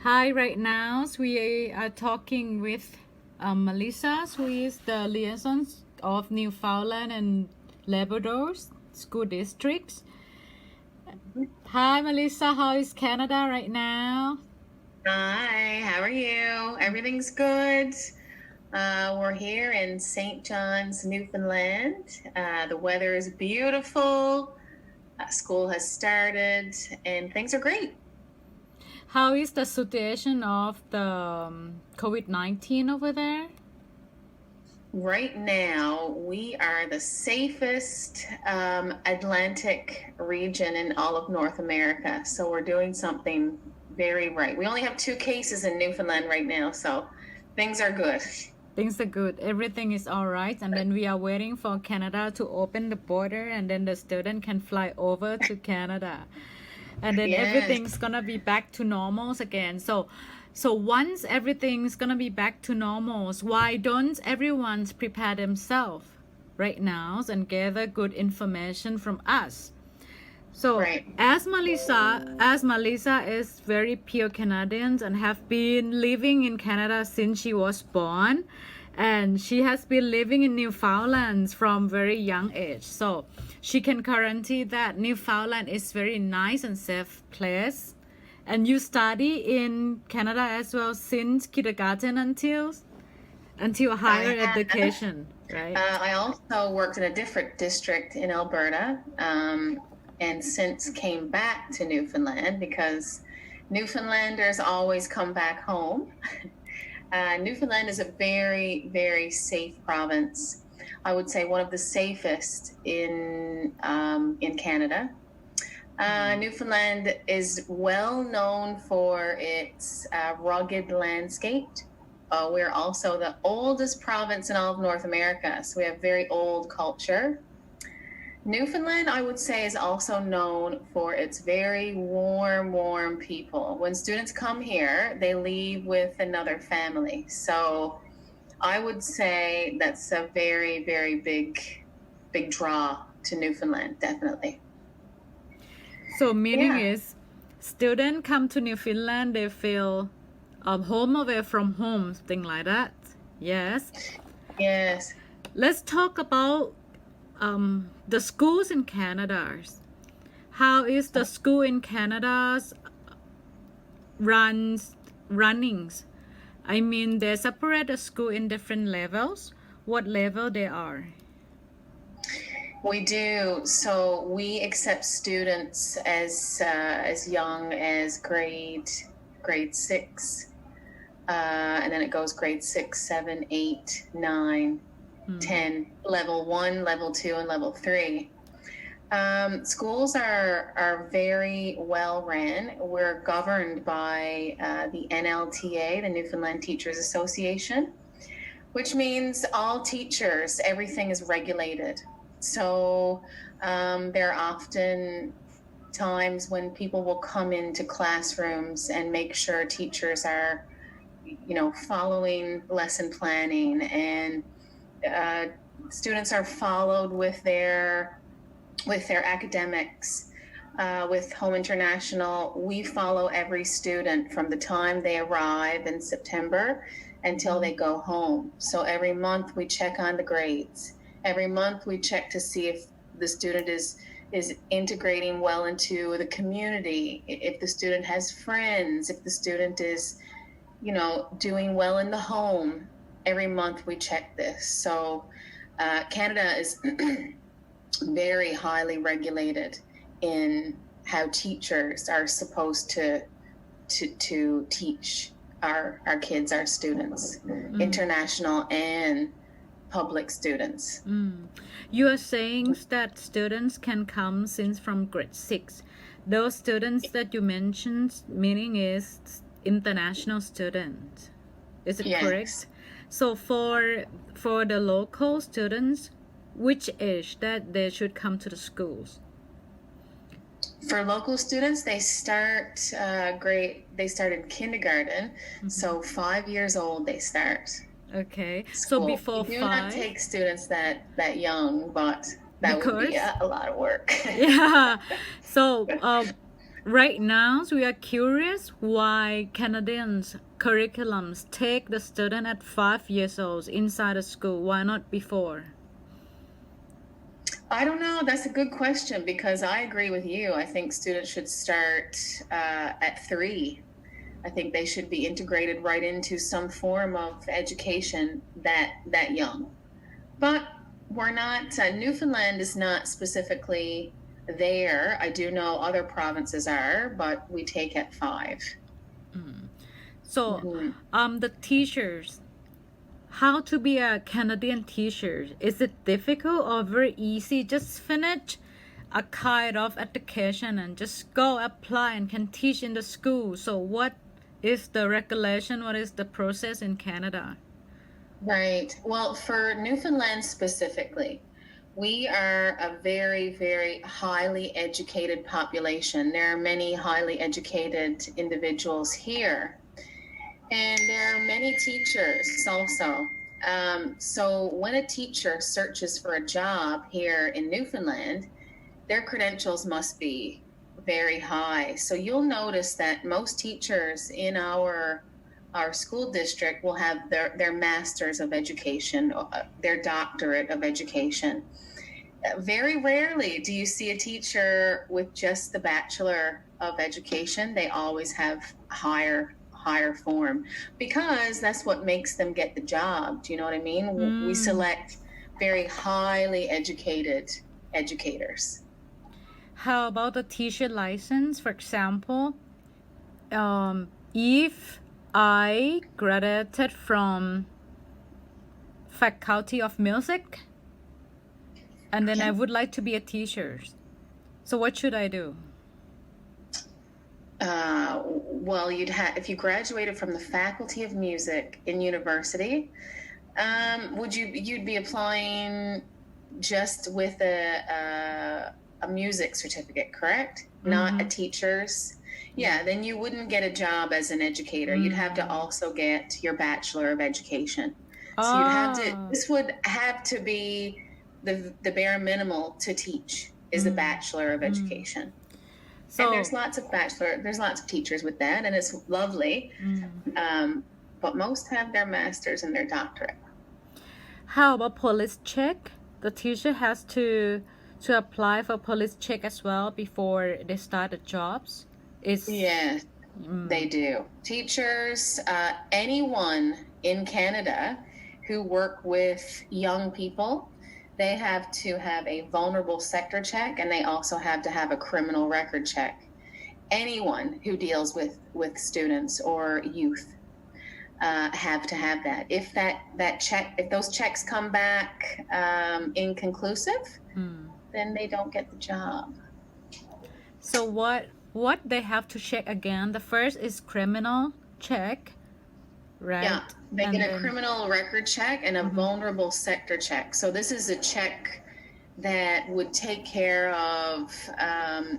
Hi, right now we are talking with Melissa, who is the liaison of Newfoundland and Labrador school districts. Hi, Melissa, how is Canada right now? Hi, how are you? Everything's good. We're here in St. John's, Newfoundland. The weather is beautiful. School has started, and things are great. How is the situation of the COVID-19 over there? Right now, we are the safest Atlantic region in all of North America. So we're doing something very right. We only have 2 cases in Newfoundland right now, so things are good. Things are good. Everything is all right. And then we are waiting for Canada to open the border, and then the student can fly over to Canada. And then Yes. everything's gonna be back to normals again. So once everything's gonna be back to normals, why don't everyone prepare themselves right now and gather good information from us? So Right. as Melissa is very pure Canadian and have been living in Canada since she was born, and she has been living in Newfoundland from very young age. So she can guarantee that Newfoundland is very nice and safe place. And you study in Canada as well since kindergarten until higher have. education, right? I also worked in a different district in Alberta, and since came back to Newfoundland because Newfoundlanders always come back home. Newfoundland is a very, very safe province. I would say one of the safest in Canada. Newfoundland is well known for its rugged landscape. We're also the oldest province in all of North America, so we have very old culture. Newfoundland, I would say, is also known for its very warm people. When students come here, they leave with another family. So I would say that's a very, very big draw to Newfoundland, definitely. So meaning Yeah. is student come to Newfoundland, they feel home away from home, something like that. Yes. Yes. Let's talk about the schools in Canada. How is the school in Canada's runnings? I mean, they separate the school in different levels. What level they are? We do. So we accept students as young as grade 6, and then it goes grade 6, 7, 8, 9, 10, level 1, level 2, and level 3. Schools are very well ran. We're governed by the NLTA, the Newfoundland Teachers Association, which means all teachers, everything is regulated. So there are often times when people will come into classrooms and make sure teachers are, following lesson planning, and students are followed with their academics. With Home International, we follow every student from the time they arrive in September until they go home. So every month we check on the grades. Every month we check to see if the student is integrating well into the community, if the student has friends, if the student is, doing well in the home. Every month we check this. So Canada is very highly regulated in how teachers are supposed to teach our kids, our students, international and public students. You are saying that students can come since from grade 6. Those students that you mentioned, meaning is international students. Is it Yes. correct? So for the local students, which age that they should come to the schools? For local students, they start in kindergarten, so 5 years old they start. Okay. So School. before We do not 5. take students that young, but that would be Because- a lot of work. Yeah. So right now we are curious why Canadians curriculums take the student at 5 years old inside the school. Why not before? I don't know. That's a good question because I agree with you. I think students should start at 3. I think they should be integrated right into some form of education that young. But we're not. Newfoundland is not specifically there. I do know other provinces are, but we take at 5. So, the teachers, how to be a Canadian teacher? Is it difficult or very easy? Just finish a kind of education and just go apply and can teach in the school. So, what is the regulation? What is the process in Canada? Right. Well, for Newfoundland specifically, we are a very, very highly educated population. There are many highly educated individuals here. And there are many teachers also. So when a teacher searches for a job here in Newfoundland, their credentials must be very high. So you'll notice that most teachers in our school district will have their masters of education, their doctorate of education. Very rarely do you see a teacher with just the bachelor of education. They always have higher form because that's what makes them get the job. Do you know what I mean? We select very highly educated educators. How about the teacher license? For example, if I graduated from Faculty of Music and then I would like to be a teacher, so what should I do? Well, if you graduated from the Faculty of Music in university, you'd be applying just with a music certificate, correct? Not a teacher's. Yeah, then you wouldn't get a job as an educator. You'd have to also get your Bachelor of Education. So this would have to be the bare minimal to teach is the Bachelor of Education. So, and there's lots of teachers with that, and it's lovely. But most have their master's and their doctorate. How about police check? The teacher has to apply for police check as well before they start the jobs. Yes, they do. Teachers, anyone in Canada who work with young people, they have to have a vulnerable sector check, and they also have to have a criminal record check. Anyone who deals with students or youth have to have that. If if those checks come back inconclusive, then they don't get the job. So what they have to check again? The first is criminal check, right? Yeah, they get a criminal record check and a vulnerable sector check. So this is a check that would take care of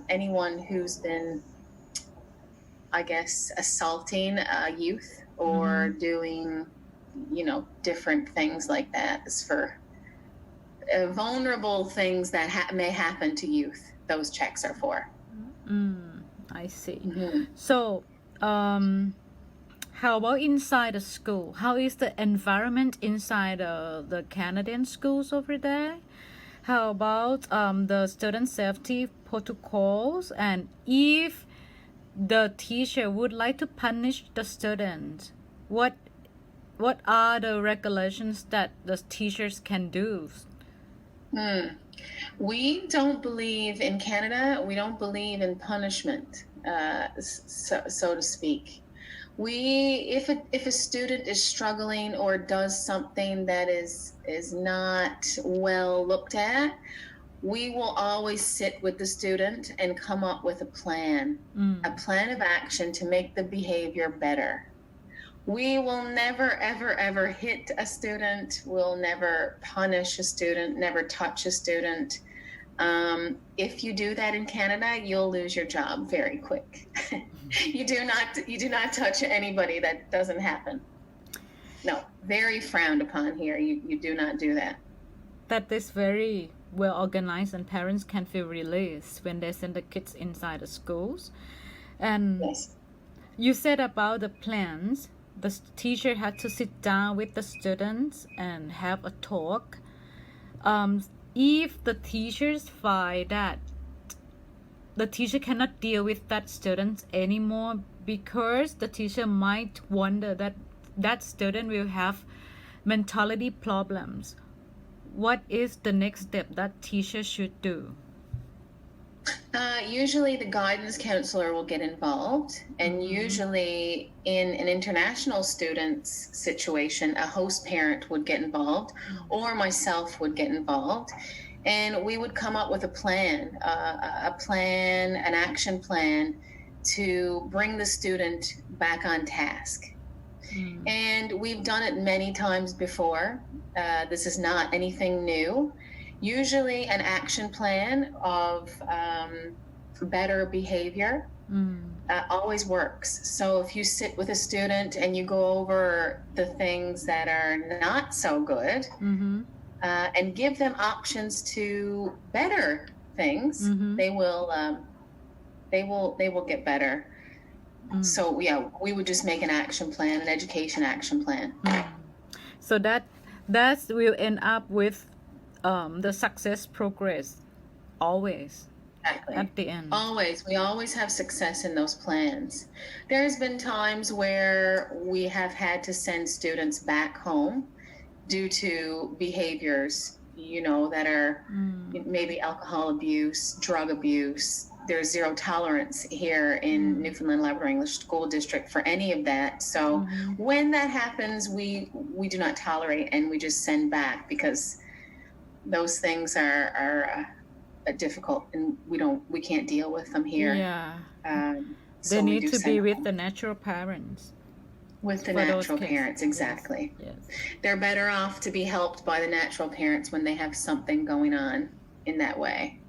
anyone who's been, I guess, assaulting youth or doing, different things like that. It's for vulnerable things that may happen to youth. Those checks are for. I see. So, how about inside the school? How is the environment inside the Canadian schools over there? How about the student safety protocols? And if the teacher would like to punish the student, what are the regulations that the teachers can do? We don't believe in Canada. We don't believe in punishment, so to speak. If a student is struggling or does something that is not well looked at, we will always sit with the student and come up with a plan of action to make the behavior better. We will never, ever, ever hit a student. We'll never punish a student, never touch a student. If you do that in Canada, you'll lose your job very quick. You do not touch anybody. That doesn't happen. No, very frowned upon here. You do not do that. That is very well organized and parents can feel released when they send the kids inside the schools. And Yes. you said about the plans, the teacher had to sit down with the students and have a talk. If the teachers find that the teacher cannot deal with that student anymore because the teacher might wonder that that student will have mentality problems, what is the next step that teacher should do? Usually the guidance counselor will get involved, and usually in an international student's situation, a host parent would get involved, or myself would get involved, and we would come up with a plan, an action plan to bring the student back on task. And we've done it many times before. This is not anything new. Usually an action plan of better behavior always works. So if you sit with a student and you go over the things that are not so good, and give them options to better things, they will get better. So yeah, we would just make an action plan, an education action plan. So that will end up with the success progress always. Exactly. At the end. We always have success in those plans. There's been times where we have had to send students back home due to behaviors, that are maybe alcohol abuse, drug abuse. There's zero tolerance here in Newfoundland Labrador English School District for any of that. So when that happens, we do not tolerate, and we just send back, because those things are difficult, and we can't deal with them here. Yeah. So they we need do to send be with home. the natural parents. With the for those natural kids. parents, exactly. Yes. They're better off to be helped by the natural parents when they have something going on in that way.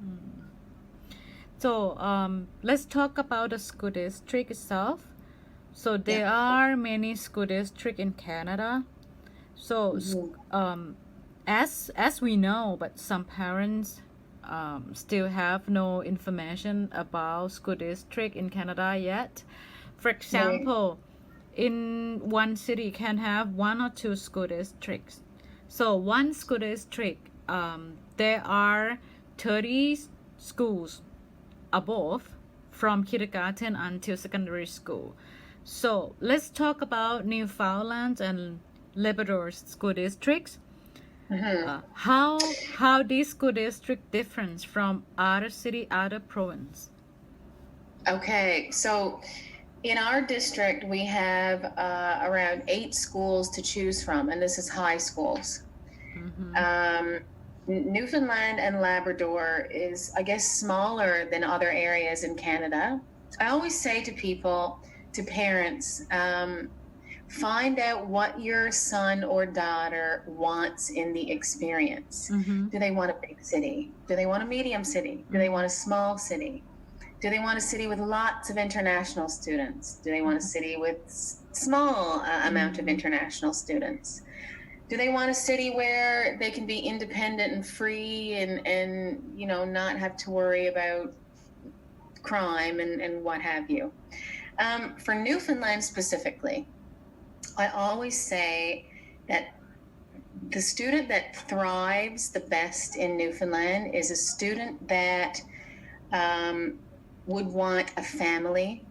So let's talk about the school district itself. So there are many school districts in Canada. So as we know, but some parents still have no information about school district in Canada yet. For example, in one city can have 1 or 2 school districts. So one school district, there are 30 schools above from kindergarten until secondary school. So let's talk about Newfoundland and Labrador school districts. How this school district different from other city, other province? Okay, so in our district, we have around 8 schools to choose from, and this is high schools. Newfoundland and Labrador is, I guess, smaller than other areas in Canada. I always say to people, to parents, find out what your son or daughter wants in the experience. Do they want a big city? Do they want a medium city? Do they want a small city? Do they want a city with lots of international students? Do they want a city with small amount of international students? Do they want a city where they can be independent and free and not have to worry about crime and what have you? For Newfoundland specifically, I always say that the student that thrives the best in Newfoundland is a student that would want a family,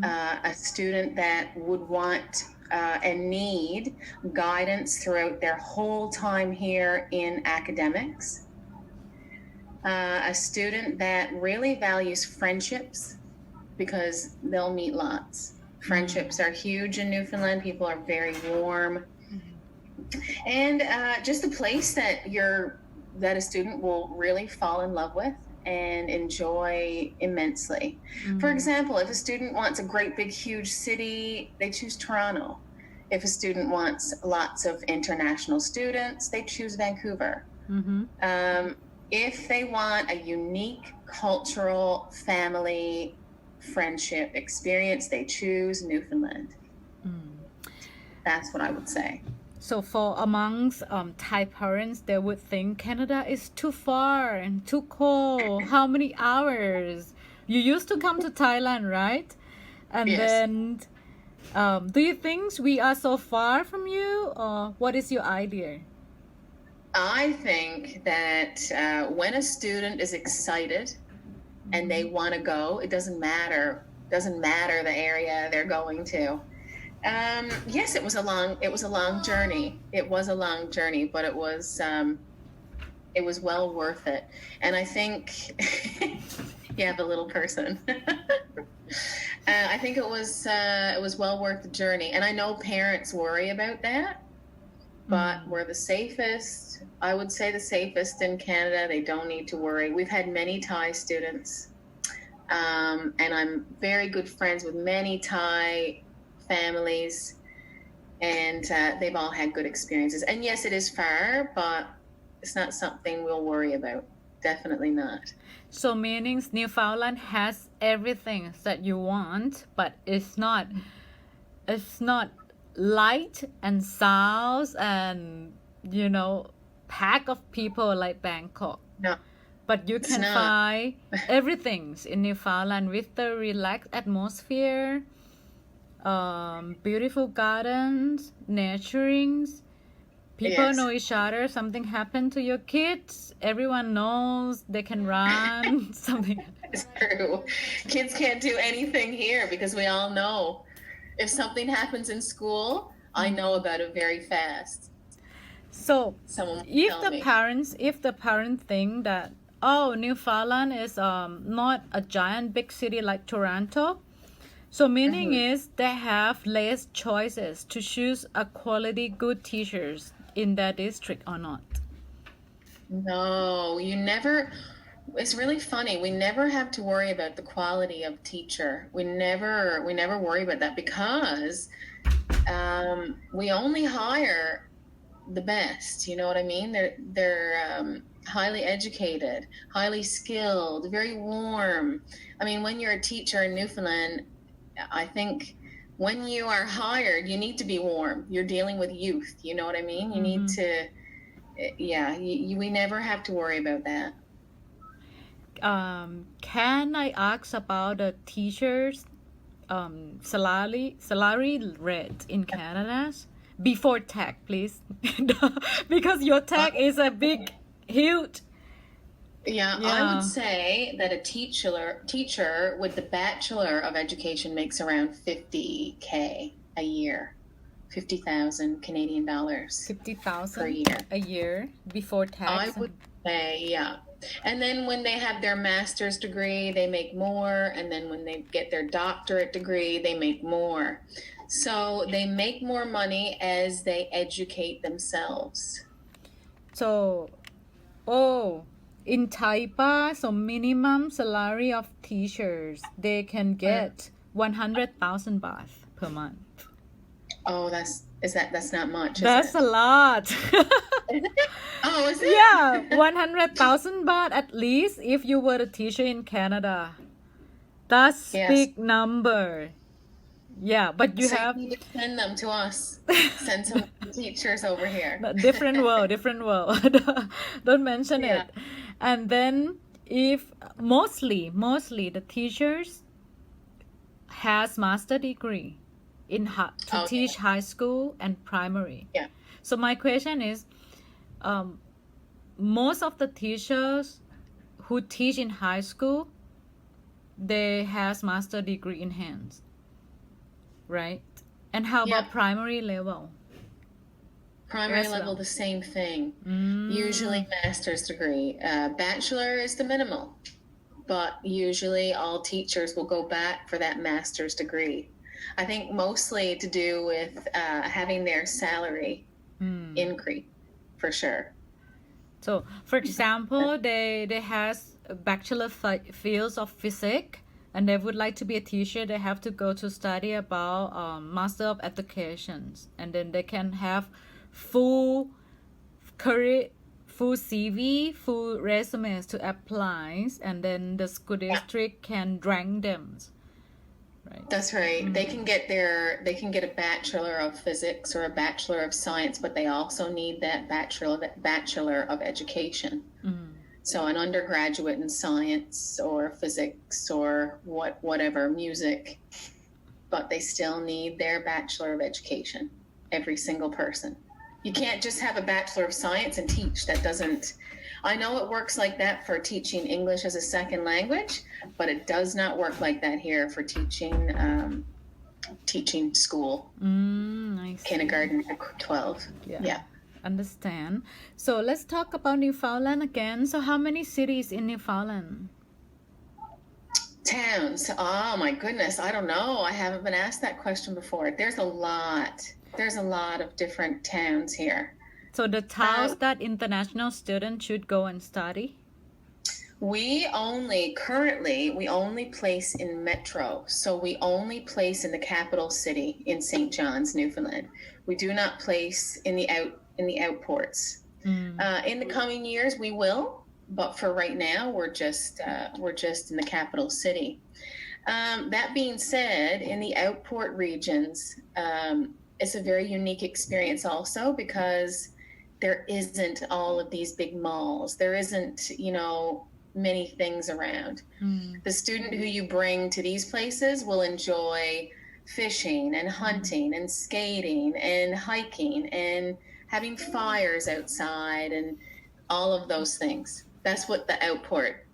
a student that would want and need guidance throughout their whole time here in academics, a student that really values friendships, because they'll meet lots. Friendships are huge in Newfoundland. People are very warm, and just a place that a student will really fall in love with and enjoy immensely. For example, if a student wants a great big huge city, they choose Toronto. If a student wants lots of international students, they choose Vancouver. If they want a unique cultural family friendship experience, they choose Newfoundland. That's what I would say. So for amongst Thai parents, they would think Canada is too far and too cold. How many hours? You used to come to Thailand, right? And Yes. then, do you think we are so far from you, or what is your idea? I think that when a student is excited and they want to go, it doesn't matter the area they're going to. Yes, it was a long journey. It was a long journey, but it was well worth it. And I think you have a little person. I think it was well worth the journey. And I know parents worry about that, but we're the safest. I would say the safest in Canada. They don't need to worry. We've had many Thai students, and I'm very good friends with many Thai families, and they've all had good experiences. And yes, it is far, but it's not something we'll worry about. Definitely not. So meaning Newfoundland has everything that you want, but it's not light and sounds and pack of people like Bangkok. No, But you it's can not. find everything in Newfoundland with the relaxed atmosphere, beautiful gardens, naturings. People Yes. know each other. Something happened to your kids, everyone knows they can run. Something. It's true. Kids can't do anything here because we all know if something happens in school, I know about it very fast. So Someone will if tell the me. parents think that Newfoundland is not a giant big city like Toronto, so meaning is they have less choices to choose a quality good teachers in their district or not. No, you never. It's really funny. We never have to worry about the quality of teacher. We never worry about that because we only hire the best. You know what I mean? They're highly educated, highly skilled, very warm. I mean, when you're a teacher in Newfoundland, I think when you are hired, you need to be warm. You're dealing with youth. You know what I mean? You need to. Yeah, we never have to worry about that. Can I ask about the teachers salary rate in Canada before tax, please? Because your tax is a big, huge. Yeah, I Yeah. would say that a teacher with the Bachelor of Education makes around $50K a year, 50,000 Canadian dollars per 50,000 year. a year before tax. I would say, yeah. And then when they have their master's degree, they make more. And then when they get their doctorate degree, they make more. So they make more money as they educate themselves. So, in Taipa, so minimum salary of teachers, they can get 100,000 baht per month. Oh, that's not much, is That's it? a lot. Oh, is it? Yeah, 100,000 baht at least if you were a teacher in Canada. That's Yes. big number. Yeah, but you So have you need to send them to us. Send some teachers over here. different world. Don't mention Yeah. it. And then if mostly the teachers has master degree in to Okay. teach high school and primary. Yeah. So my question is, most of the teachers who teach in high school, they has master degree in hands, right? And how about Yeah. primary level? Primary As level, well. the same thing. Mm. Usually master's degree. Bachelor is the minimal, but usually all teachers will go back for that master's degree. I think mostly to do with having their salary increase, for sure. So, for example, they has a bachelor fields of physics, and they would like to be a teacher. They have to go to study about master of educations, and then they can have full career, full CV, full resumes to apply, and then the school district can rank them, right? That's right. They can get a bachelor of physics or a bachelor of science, but they also need that bachelor of education. So an undergraduate in science or physics or whatever, music, but they still need their bachelor of education, every single person. You can't just have a bachelor of science and teach. That doesn't, I know it works like that for teaching English as a second language, but it does not work like that here for teaching school, I see. kindergarten to 12. Yeah. Understand. So let's talk about Newfoundland again. So how many cities in Newfoundland? Towns. Oh my goodness. I don't know. I haven't been asked that question before. There's a lot. There's a lot of different towns here. So the towns that international students should go and study? We only place in Metro. So we only place in the capital city in St. John's, Newfoundland. We do not place in the outports. In the coming years, we will, but for right now, we're just in the capital city. That being said, in the outport regions, it's a very unique experience also because there isn't all of these big malls. There isn't, many things around. The student who you bring to these places will enjoy fishing and hunting and skating and hiking and having fires outside and all of those things. That's what the outport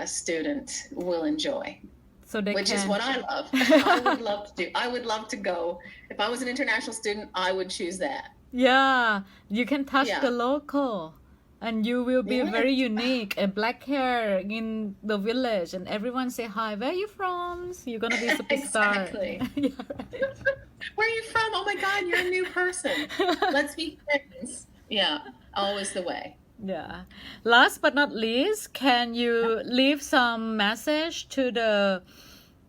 student will enjoy. So they which is what I love. I would love to do. I would love to go. If I was an international student, I would choose that. Yeah, you can touch Yeah. the local and you will be Yeah. very unique. A black hair in the village and everyone say hi, where are you from? So you're gonna be a superstar. Exactly. Yeah, right. Where are you from? Oh my God, you're a new person. Let's be friends. Yeah, always the way. Yeah. Last but not least, can you leave some message to the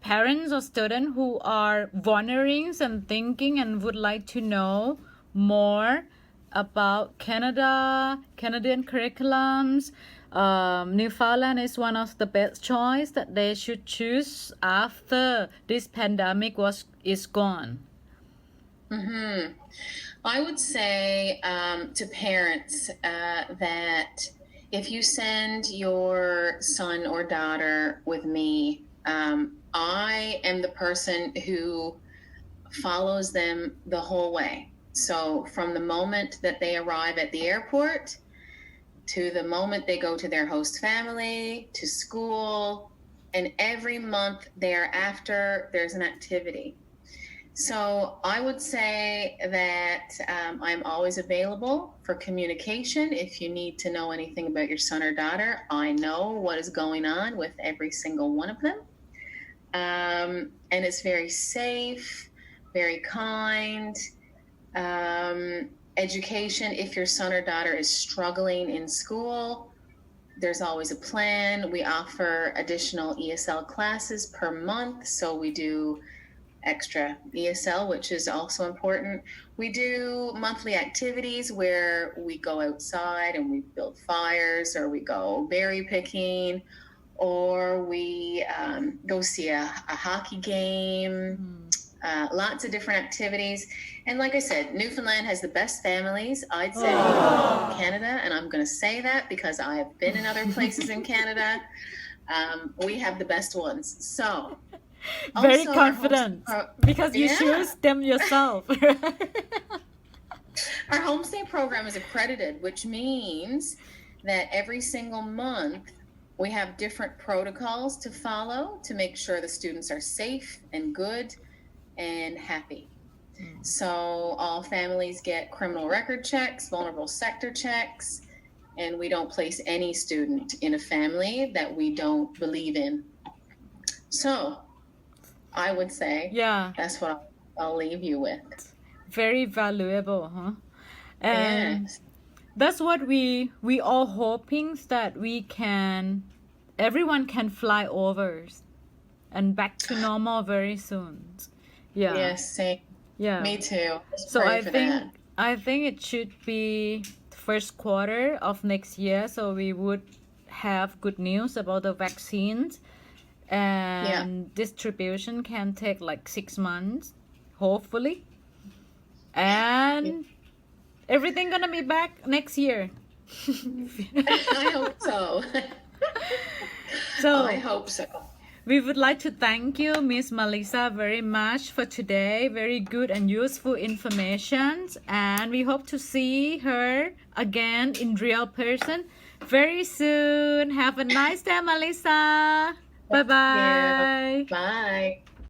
parents or students who are wondering and thinking and would like to know more about Canada, Canadian curriculums? Newfoundland is one of the best choice that they should choose after this pandemic is gone. I would say to parents that if you send your son or daughter with me, I am the person who follows them the whole way. So from the moment that they arrive at the airport to the moment they go to their host family, to school, and every month thereafter, there's an activity. So I would say that I'm always available for communication. If you need to know anything about your son or daughter, I know what is going on with every single one of them. And it's very safe, very kind. Education, if your son or daughter is struggling in school, there's always a plan. We offer additional ESL classes per month. So we do extra ESL, which is also important. We do monthly activities where we go outside and we build fires, or we go berry picking, or we go see a hockey game, lots of different activities. And like I said, Newfoundland has the best families, I'd say, in Canada. And I'm going to say that because I have been in other places in Canada. We have the best ones. So Very also confident because you choose them yourself. Our homestay program is accredited, which means that every single month we have different protocols to follow to make sure the students are safe and good and happy. So all families get criminal record checks, vulnerable sector checks, and we don't place any student in a family that we don't believe in. So I would say that's what I'll leave you with. Very valuable, huh? And Yes. that's what we all hoping that everyone can fly over and back to normal very soon. Yeah. Yes, same. Yeah. Me too. Let's So pray I for think that. I think it should be first quarter of next year, so we would have good news about the vaccines and distribution can take like 6 months, hopefully. And everything gonna be back next year. I hope so. So I hope so. we would like to thank you, Miss Melissa, very much for today. Very good and useful information. And we hope to see her again in real person very soon. Have a nice day, Melissa. Bye-bye. Bye.